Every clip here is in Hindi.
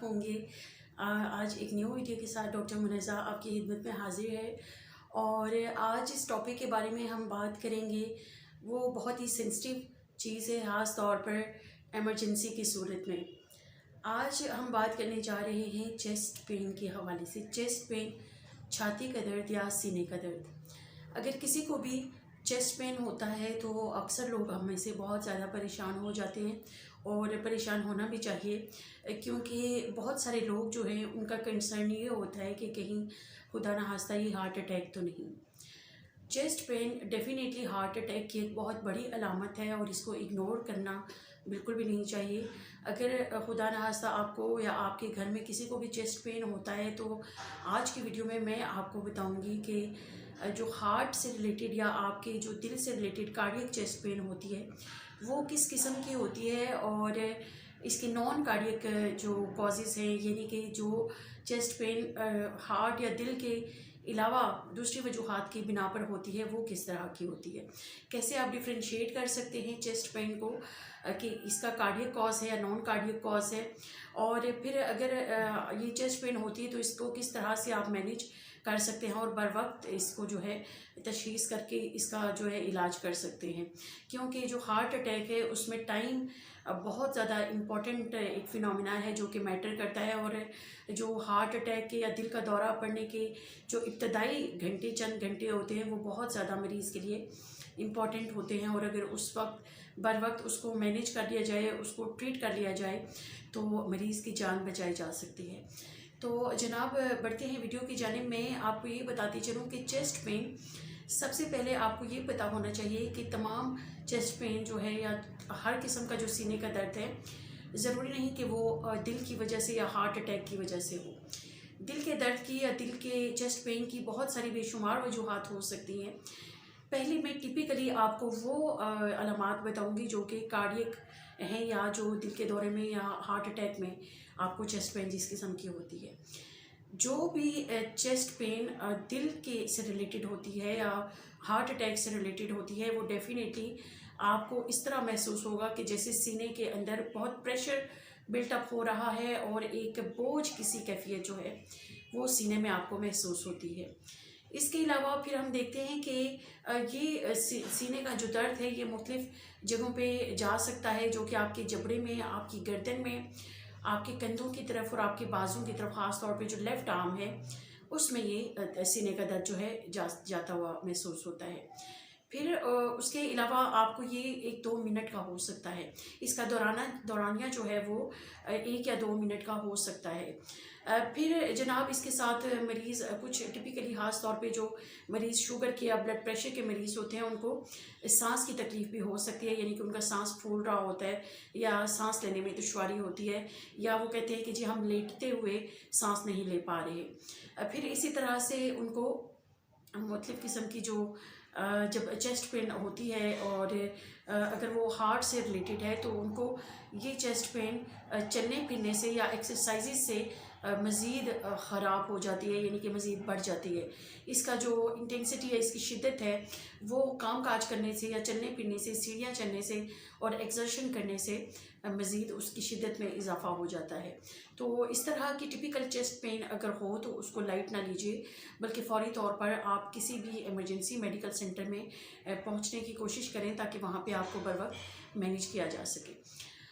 होंगे। आज एक न्यू वीडियो के साथ डॉक्टर मुनज़्ज़ा आपकी खिदमत में हाजिर है। और आज इस टॉपिक के बारे में हम बात करेंगे। वो बहुत ही सेंसिटिव चीज़ है, ख़ास तौर पर इमरजेंसी की सूरत में। आज हम बात करने जा रहे हैं चेस्ट पेन के हवाले से। चेस्ट पेन, छाती का दर्द या सीने का दर्द। अगर किसी को भी चेस्ट पेन होता है तो अक्सर लोग हम में से बहुत ज़्यादा परेशान हो जाते हैं, और परेशान होना भी चाहिए, क्योंकि बहुत सारे लोग जो हैं उनका कंसर्न ये होता है कि कहीं खुदा न खास्ता ये हार्ट अटैक तो नहीं। Chest pain definitely heart attack की एक बहुत बड़ी अलामत है और इसको इग्नोर करना बिल्कुल भी नहीं चाहिए। अगर खुदा न खास्ता आपको या आपके घर में किसी को भी चेस्ट पेन होता है तो आज की वीडियो में मैं आपको बताऊंगी कि जो हार्ट से रिलेटेड या आपके जो दिल से रिलेटेड कार्डियक चेस्ट पेन होती है वो किस किस्म की होती है, और इसके नॉन कार्डियक जो कॉजेज़ हैं, यानी कि जो चेस्ट पेन हार्ट या दिल के अलावा दूसरी वजूहात की बिना पर होती है वो किस तरह की होती है। कैसे आप डिफ्रेंशिएट कर सकते हैं चेस्ट पेन को कि इसका कार्डियक कॉज है या नॉन कार्डियक कॉज है, और फिर अगर ये चेस्ट पेन होती है तो इसको किस तरह से आप मैनेज कर सकते हैं और बर वक्त इसको जो है तशख़ीस करके इसका जो है इलाज कर सकते हैं। क्योंकि जो हार्ट अटैक है उसमें टाइम बहुत ज़्यादा इम्पॉर्टेंट एक फ़िनोमेना है जो कि मैटर करता है, और जो हार्ट अटैक के या दिल का दौरा पड़ने के जो इब्तदाई घंटे चंद घंटे होते हैं वो बहुत ज़्यादा मरीज़ के लिए इम्पॉर्टेंट होते हैं, और अगर उस वक्त बर वक्त उसको मैनेज कर लिया जाए, उसको ट्रीट कर लिया जाए तो मरीज़ की जान बचाई जा सकती है। तो जनाब, बढ़ते हैं वीडियो की जानिब। मैं आपको ये बताती चलूँ कि चेस्ट पेन, सबसे पहले आपको ये पता होना चाहिए कि तमाम चेस्ट पेन जो है या हर किस्म का जो सीने का दर्द है, ज़रूरी नहीं कि वो दिल की वजह से या हार्ट अटैक की वजह से हो। दिल के दर्द की या दिल के चेस्ट पेन की बहुत सारी बेशुमार वजूहात हो सकती हैं। पहले मैं टिपिकली आपको वो अलामात बताऊंगी जो कि कार्डियक हैं या जो दिल के दौरे में या हार्ट अटैक में आपको चेस्ट पेन जिस किस्म की होती है। जो भी चेस्ट पेन दिल के से रिलेटेड होती है या हार्ट अटैक से रिलेटेड होती है वो डेफिनेटली आपको इस तरह महसूस होगा कि जैसे सीने के अंदर बहुत प्रेशर बिल्टअप हो रहा है और एक बोझ किसी कैफियत जो है वो सीने में आपको महसूस होती है। इसके अलावा फिर हम देखते हैं कि ये सीने का जो दर्द है ये मुख्तलिफ जगहों पे जा सकता है, जो कि आपके जबड़े में, आपकी गर्दन में, आपके कंधों की तरफ और आपके बाजू की तरफ, ख़ास तौर पे जो लेफ़्ट आर्म है उसमें ये सीने का दर्द जो है जाता हुआ महसूस होता है। फिर उसके अलावा आपको ये 1-2 मिनट का हो सकता है। इसका दौरानिया जो है वो 1 या 2 मिनट का हो सकता है। फिर जनाब, इसके साथ मरीज़ कुछ टिपिकली ख़ास तौर पे जो मरीज़ शुगर के या ब्लड प्रेशर के मरीज़ होते हैं उनको सांस की तकलीफ़ भी हो सकती है, यानी कि उनका सांस फूल रहा होता है या सांस लेने में दुश्वारी होती है, या वो कहते हैं कि जी हम लेटते हुए सांस नहीं ले पा रहे। फिर इसी तरह से उनको मुख्तलिफ़ किस्म की जो जब चेस्ट पेन होती है और अगर वो हार्ट से रिलेटेड है तो उनको ये चेस्ट पेन चलने फिरने से या एक्सरसाइज से मज़ीद ख़राब हो जाती है, यानी कि मज़ीद बढ़ जाती है। इसका जो इंटेंसिटी है, इसकी शिद्दत है, वो काम काज करने से या चलने फिरने से, सीढ़ियाँ चढ़ने से और एक्सर्शन करने से मज़ीद उसकी शिद्दत में इजाफ़ा हो जाता है। तो इस तरह की टिपिकल चेस्ट पेन अगर हो तो उसको लाइट ना लीजिए, बल्कि फ़ौरी तौर पर आप किसी भी इमरजेंसी मेडिकल सेंटर में पहुंचने की कोशिश करें ताकि वहां पे आपको बर वक्त मैनेज किया जा सके।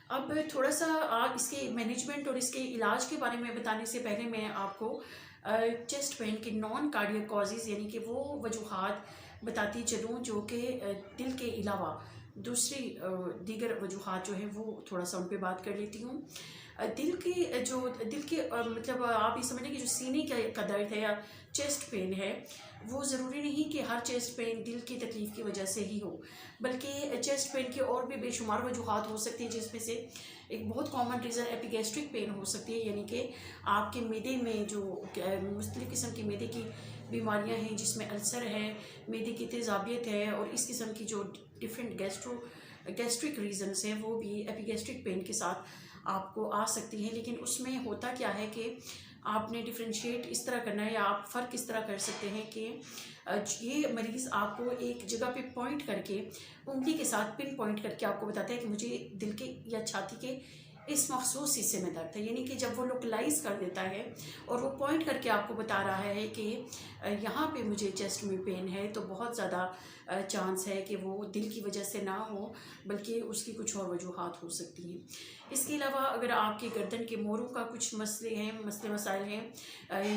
अब थोड़ा सा इसके मैनेजमेंट और इसके इलाज के बारे में बताने से पहले मैं आपको चेस्ट पेन के नॉन कार्डियक कॉजेज़, यानी कि वो वजूहात बताती चलूँ जो कि दिल के अलावा दूसरी दीगर वजूहात जो हैं वो थोड़ा सा उन पर बात कर लेती हूँ। दिल के मतलब आप ये समझ लें कि जो सीने का दर्द है या चेस्ट पेन है वो ज़रूरी नहीं कि हर चेस्ट पेन दिल की तकलीफ़ की वजह से ही हो, बल्कि चेस्ट पेन की और भी बेशुमार वजूहात हो सकती हैं, जिसमें से एक बहुत कॉमन रीज़न एपिगैस्ट्रिक पेन हो सकती है, यानी कि आपके मैदे में जो मुख्तलिफ़ किस्म की मैदे की बीमारियां हैं जिसमें अल्सर है, मैदे की तेज़ाबियत है और इस किस्म की जो डिफरेंट गैस्ट्रिक रीज़न्स हैं वो भी एपिगैस्ट्रिक पेन के साथ आपको आ सकती हैं। लेकिन उसमें होता क्या है कि आपने डिफ्रेंशिएट इस तरह करना है या आप फ़र्क इस तरह कर सकते हैं कि ये मरीज़ आपको एक जगह पे पॉइंट करके, उंगली के साथ पिन पॉइंट करके आपको बताता है कि मुझे दिल के या छाती के इस मखसूस हिस्से में दर्द है, यानी कि जब वो लोकलाइज कर देता है और वो पॉइंट करके आपको बता रहा है कि यहाँ पे मुझे चेस्ट में पेन है, तो बहुत ज़्यादा चांस है कि वो दिल की वजह से ना हो, बल्कि उसकी कुछ और वजूहात हो सकती हैं। इसके अलावा अगर आपके गर्दन के मोरों का कुछ मसले हैं, मसले मसाइल हैं,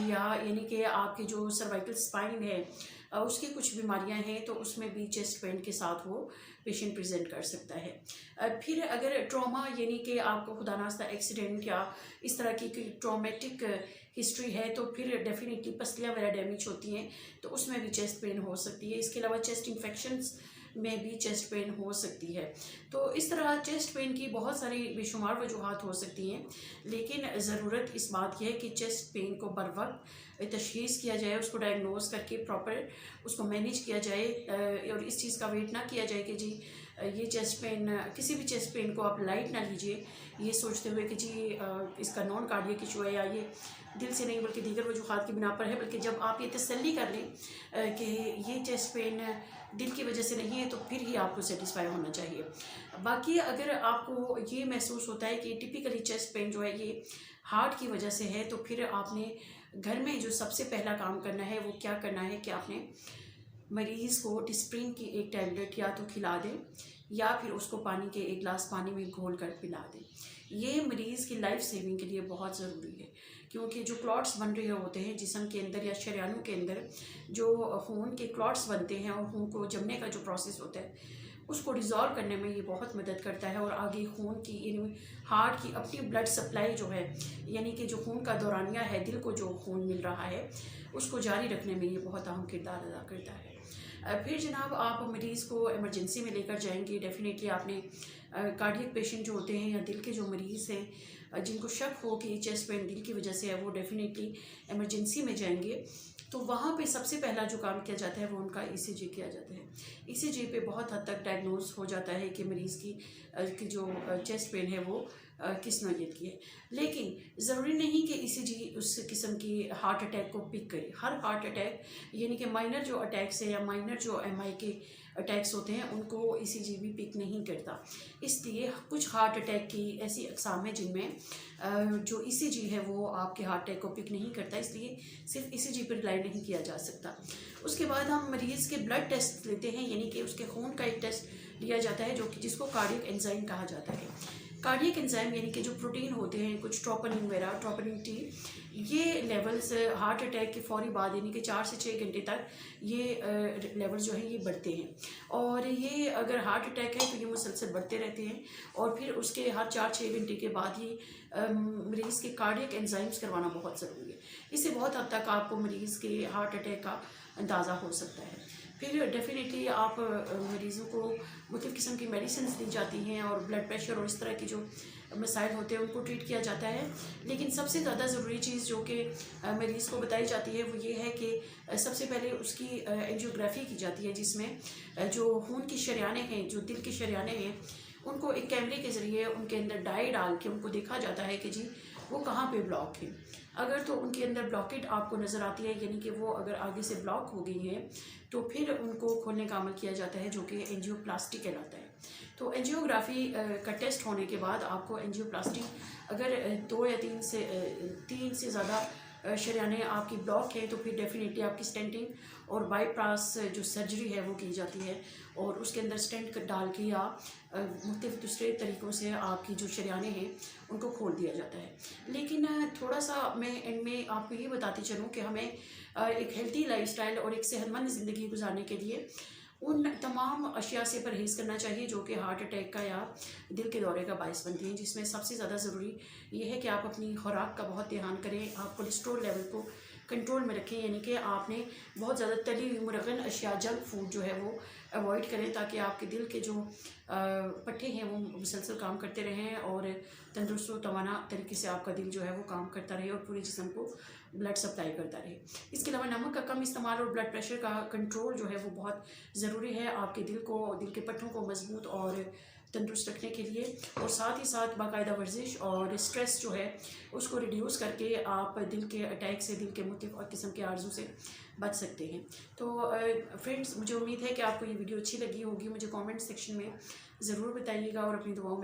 या यानी कि आपकी जो सर्वाइकल स्पाइन है उसकी कुछ बीमारियां हैं, तो उसमें भी चेस्ट पेन के साथ वो पेशेंट प्रेजेंट कर सकता है। फिर अगर ट्रॉमा यानी कि आपको खुदा नास्ता एक्सीडेंट या इस तरह की कोई ट्रॉमेटिक हिस्ट्री है, तो फिर डेफिनेटली पसलियाँ वगैरह डैमेज होती हैं, तो उसमें भी चेस्ट पेन हो सकती है। इसके अलावा चेस्ट इन्फेक्शंस में भी चेस्ट पेन हो सकती है। तो इस तरह चेस्ट पेन की बहुत सारी बेशुमार वजूहात हो सकती हैं, लेकिन ज़रूरत इस बात की है कि चेस्ट पेन को बर वक्त तशख़ीस किया जाए, उसको डायग्नोज करके प्रॉपर उसको मैनेज किया जाए, और इस चीज़ का वेट ना किया जाए कि जी ये चेस्ट पेन, किसी भी चेस्ट पेन को आप लाइट ना लीजिए ये सोचते हुए कि जी इसका नॉन कार्डियक इशू है या ये दिल से नहीं बल्कि दीगर वजूहात की बिना पर है। बल्कि जब आप ये तसल्ली कर लें कि ये चेस्ट पेन दिल की वजह से नहीं है, तो फिर ही आपको सेटिस्फाई होना चाहिए। बाकी अगर आपको ये महसूस होता है कि टिपिकली चेस्ट पेन जो है ये हार्ट की वजह से है, तो फिर आपने घर में जो सबसे पहला काम करना है वो क्या करना है कि आपने मरीज़ को डिस्प्रिन की एक टैबलेट या तो खिला दें, या फिर उसको पानी के एक गिलास पानी में घोल कर पिला दें। ये मरीज़ की लाइफ सेविंग के लिए बहुत ज़रूरी है, क्योंकि जो क्लॉट्स बन रहे होते हैं जिस्म के अंदर या शरीयानों के अंदर, जो खून के क्लॉट्स बनते हैं और खून को जमने का जो प्रोसेस होता है उसको डिज़ोल्व करने में ये बहुत मदद करता है। और आगे खून की यानी हार्ट की अपनी ब्लड सप्लाई जो है, यानी कि जो खून का दौरानिया है, दिल को जो खून मिल रहा है उसको जारी रखने में ये बहुत अहम किरदार अदा करता है। फिर जनाब आप मरीज़ को इमरजेंसी में लेकर जाएंगे। डेफिनेटली आपने कार्डियक पेशेंट जो होते हैं या दिल के जो मरीज़ हैं जिनको शक हो कि चेस्ट पेन दिल की वजह से है, वो डेफिनेटली इमरजेंसी में जाएंगे। तो वहाँ पे सबसे पहला जो काम किया जाता है वो उनका ईसीजी किया जाता है। ईसीजी पे बहुत हद तक डायग्नोज हो जाता है कि मरीज़ की जो चेस्ट पेन है वो किस नौइयत की है। लेकिन ज़रूरी नहीं कि ईसीजी उस किस्म की हार्ट अटैक को पिक करे। हर हार्ट अटैक यानी कि माइनर जो अटैक्स है या माइनर जो एमआई के अटैक्स होते हैं उनको ईसीजी भी पिक नहीं करता। इसलिए कुछ हार्ट अटैक की ऐसी अक़साम है जिनमें जो ईसीजी है वो आपके हार्ट अटैक को पिक नहीं करता, इसलिए सिर्फ ईसीजी पर रिलाई नहीं किया जा सकता। उसके बाद हम मरीज़ के ब्लड टेस्ट लेते हैं, यानी कि उसके खून का एक टेस्ट लिया जाता है जो कि जिसको कार्डियक एंजाइम कहा जाता है। कार्डियक एंजाइम यानी कि जो प्रोटीन होते हैं कुछ ट्रोपोनिन वगैरह, ट्रोपोनिन टी, ये लेवल्स हार्ट अटैक के फौरी बाद यानी कि 4 से 6 घंटे तक ये लेवल्स जो है ये बढ़ते हैं। और ये अगर हार्ट अटैक है तो ये मुसलसल बढ़ते रहते हैं, और फिर उसके हर 4-6 घंटे के बाद ही मरीज़ के कार्डियक एंजाइम्स करवाना बहुत ज़रूरी है। इससे बहुत हद तक आपको मरीज़ के हार्ट अटैक का अंदाज़ा हो सकता है। फिर डेफिनेटली आप मरीज़ों को मुख्तलिफ़ किस्म की मेडिसिन दी जाती हैं और ब्लड प्रेशर और इस तरह की जो मसाइल होते हैं उनको ट्रीट किया जाता है। लेकिन सबसे ज़्यादा ज़रूरी चीज़ जो कि मरीज़ को बताई जाती है वो ये है कि सबसे पहले उसकी एंजियोग्राफी की जाती है, जिसमें जो खून की शरियानें हैं, जो दिल की शरियानें हैं, उनको एक कैमरे के ज़रिए उनके अंदर डाई डाल के उनको देखा जाता है कि जी वो कहाँ पे ब्लॉक है। अगर तो उनके अंदर ब्लॉकेट आपको नज़र आती है, यानी कि वो अगर आगे से ब्लॉक हो गई है, तो फिर उनको खोलने का अमल किया जाता है जो कि एंजियोप्लास्टी कहलाता है। तो एंजियोग्राफी का टेस्ट होने के बाद आपको एंजियोप्लास्टी अगर 2 या 3 से ज़्यादा शरियानें आपकी ब्लॉक है, तो फिर डेफिनेटली आपकी स्टेंटिंग और बाईपास जो सर्जरी है वो की जाती है, और उसके अंदर स्टेंट डाल के या मुख्तलिफ दूसरे तरीक़ों से आपकी जो शरियानें हैं उनको खोल दिया जाता है। लेकिन थोड़ा सा मैं एंड में आपको ये बताती चलूँ कि हमें एक हेल्थी लाइफस्टाइल और एक सेहतमंद ज़िंदगी गुजारने के लिए उन तमाम अशिया से परहेज़ करना चाहिए जो कि हार्ट अटैक का या दिल के दौरे का बायस बनती हैं, जिसमें सबसे ज़्यादा ज़रूरी ये है कि आप अपनी खुराक का बहुत ध्यान करें। आप कोलेस्ट्रॉल लेवल को कंट्रोल में रखें, यानी कि आपने बहुत ज़्यादा तली हुई मुरगन अशिया, जंक फूड जो है वो अवॉइड करें, ताकि आपके दिल के जो पट्टे हैं वो मुसलसल काम करते रहें और तंदुरुस्त व तवाना तरीके से आपका दिल जो है वो काम करता रहे और पूरे जिस्म को ब्लड सप्लाई करता रहे। इसके अलावा नमक का कम इस्तेमाल और ब्लड प्रेशर का कंट्रोल जो है वो बहुत ज़रूरी है आपके दिल के पट्टों को मजबूत और तंदुरुस्त रखने के लिए। और साथ ही साथ बाकायदा वर्जिश और स्ट्रेस जो है उसको रिड्यूस करके आप दिल के अटैक से, दिल के मुख्तलिफ़ किस्म के आर्जू से बच सकते हैं। तो फ्रेंड्स, मुझे उम्मीद है कि आपको ये वीडियो अच्छी लगी होगी। मुझे कमेंट सेक्शन में ज़रूर बताइएगा और अपनी दुआओं में